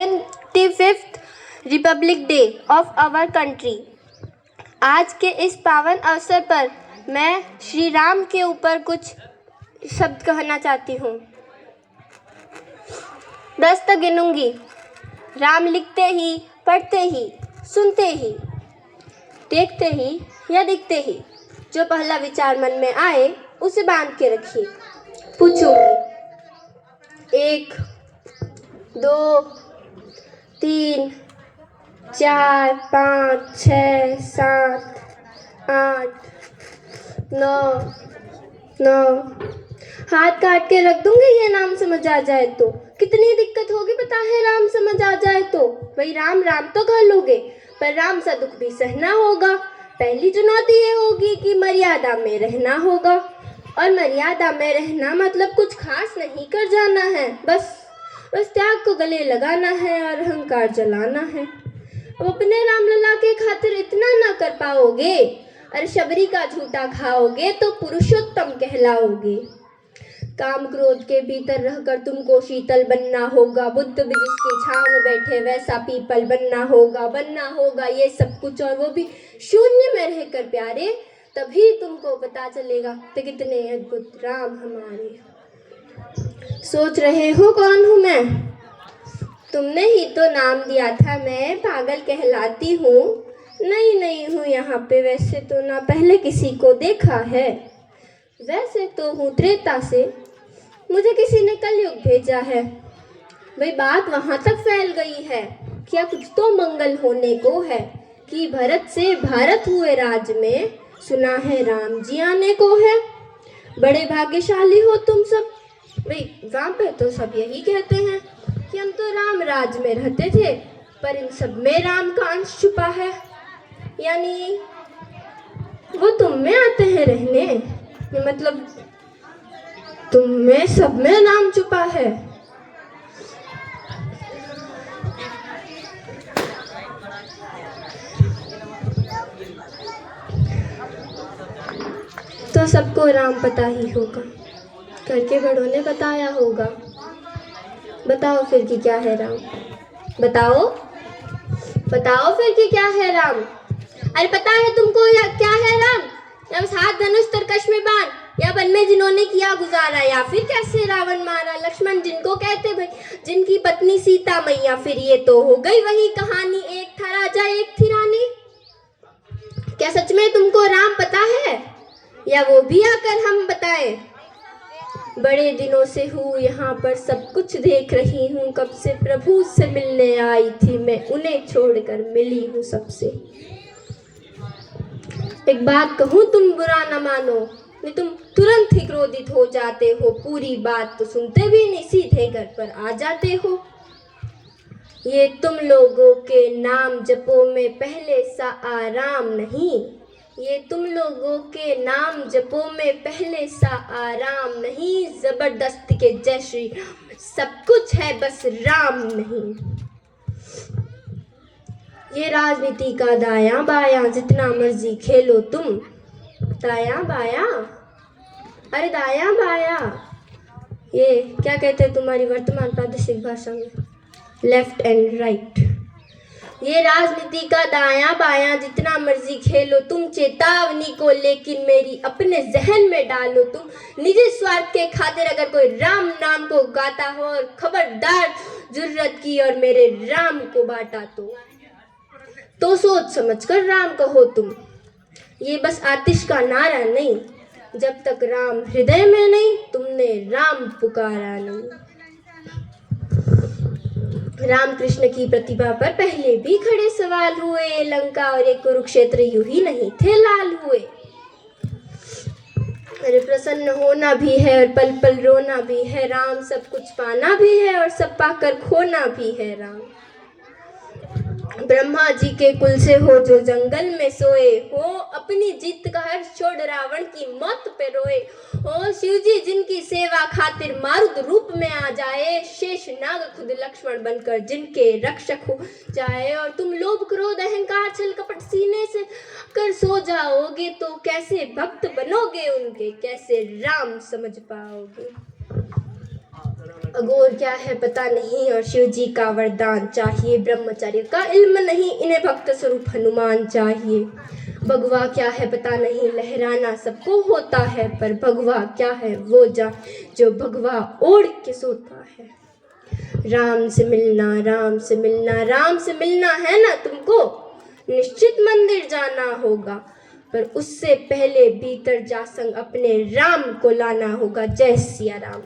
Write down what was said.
25th Republic Day of our country. आज के इस पावन अवसर पर मैं श्री राम के ऊपर कुछ शब्द कहना चाहती हूँ। 10 तक गिनूंगी। राम लिखते ही, पढ़ते ही, सुनते ही, देखते ही या दिखते ही जो पहला विचार मन में आए उसे बांध के रखिए। पूछूंगी 1, 2, 3, 4, 5, 6, 7, 8, 9 हाथ काट के रख दूंगी ये नाम समझ आ जाए तो। कितनी दिक्कत होगी पता है राम समझ आ जाए तो। वही राम राम तो कर लोगे पर राम सा दुख भी सहना होगा। पहली चुनौती ये होगी कि मर्यादा में रहना होगा। और मर्यादा में रहना मतलब कुछ खास नहीं कर जाना है, बस त्याग को गले लगाना है और अहंकार जलाना है। अब अपने रामलला के खातिर इतना ना कर पाओगे, अरे शबरी का झूठा खाओगे तो पुरुषोत्तम कहलाओगे। काम क्रोध के भीतर रहकर तुमको शीतल बनना होगा। बुद्ध भी जिसकी छांव में बैठे वैसा पीपल बनना होगा ये सब कुछ, और वो भी शून्य में रहकर प्यारे। तभी तुमको पता चलेगा कि कितने अद्भुत राम हमारे। सोच रहे हो कौन हूँ मैं? तुमने ही तो नाम दिया था मैं पागल कहलाती हूँ। नहीं हूँ यहाँ पे वैसे तो, ना पहले किसी को देखा है। वैसे तो हूँ त्रेता से, मुझे किसी ने कलयुग भेजा है। वही बात वहाँ तक फैल गई है, क्या कुछ तो मंगल होने को है कि भरत से भारत हुए राज में, सुना है राम जी आने को है। बड़े भाग्यशाली हो तुम सब। वही वहाँ पे तो सब यही कहते हैं कि हम तो राम राज में रहते थे, पर इन सब में राम का अंश छुपा है। यानी वो तुम में आते हैं रहने, मतलब तुम में सब में नाम छुपा है। तो सबको राम पता ही होगा, घर के बड़ों ने बताया होगा। बताओ फिर कि क्या है राम? बताओ फिर कि क्या है राम? अरे पता है तुमको या क्या है राम? या बस हाथ धनुष तरकश में बाण, या वन में जिन्होंने किया गुजारा, या फिर कैसे रावण मारा। लक्ष्मण जिनको कहते भाई, जिनकी पत्नी सीता मैया। फिर ये तो हो गई वही कहानी, एक था राजा एक थी रानी। क्या सच में तुमको राम पता है, या वो भी आकर हम बताए? बड़े दिनों से हूँ यहाँ पर, सब कुछ देख रही हूँ। कब से प्रभु से मिलने आई थी मैं, उन्हें छोड़कर मिली हूँ सबसे। एक बात कहूँ तुम बुरा न मानो, नहीं तुम तुरंत ही क्रोधित हो जाते हो। पूरी बात तो सुनते भी नहीं, सीधे घर पर आ जाते हो। ये तुम लोगों के नाम जपो में पहले सा आराम नहीं। ये तुम लोगों के नाम जपो में पहले सा आराम नहीं। जबरदस्ती के जय श्री राम सब कुछ है, बस राम नहीं। ये राजनीति का दायां बायां जितना मर्जी खेलो तुम। दायां बायां, अरे दायां बायां, ये क्या कहते हैं तुम्हारी वर्तमान प्रादेशिक भाषा में? Left and right. ये राजनीति का दायां बायां जितना मर्जी खेलो तुम। चेतावनी को लेकिन मेरी अपने जहन में डालो तुम। निजी स्वार्थ के खातिर अगर कोई राम नाम को गाता हो, और खबरदार जुर्रत की और मेरे राम को बांटा तो सोच समझकर राम कहो तुम। ये बस आतिश का नारा नहीं, जब तक राम हृदय में नहीं तुमने राम पुकारा नहीं। रामकृष्ण की प्रतिभा पर पहले भी खड़े सवाल हुए। लंका और एक कुरुक्षेत्र यूं ही नहीं थे लाल हुए। अरे प्रसन्न होना भी है और पल पल रोना भी है राम। सब कुछ पाना भी है और सब पाकर खोना भी है राम। ब्रह्मा जी के कुल से हो जो जंगल में सोए हो, अपनी जीत का हर्ष छोड़ रावण की मौत पे रोए हो। शिव जी जिनकी सेवा खातिर मारुत रूप में आ जाए, शेष नाग खुद लक्ष्मण बनकर जिनके रक्षक हो जाए। और तुम लोभ क्रोध अहंकार छल कपट सीने से कर सो जाओगे तो कैसे भक्त बनोगे उनके, कैसे राम समझ पाओगे। अघोर क्या है पता नहीं और शिव जी का वरदान चाहिए, ब्रह्मचर्य का इल्म नहीं इन्हें भक्त स्वरूप हनुमान चाहिए। भगवा क्या है पता नहीं, लहराना सबको होता है, पर भगवा क्या है वो जा जो भगवा ओढ़ के सोता है। राम से मिलना, राम से मिलना, राम से मिलना है ना तुमको, निश्चित मंदिर जाना होगा, पर उससे पहले भीतर जा संग अपने राम को लाना होगा। जय सिया राम।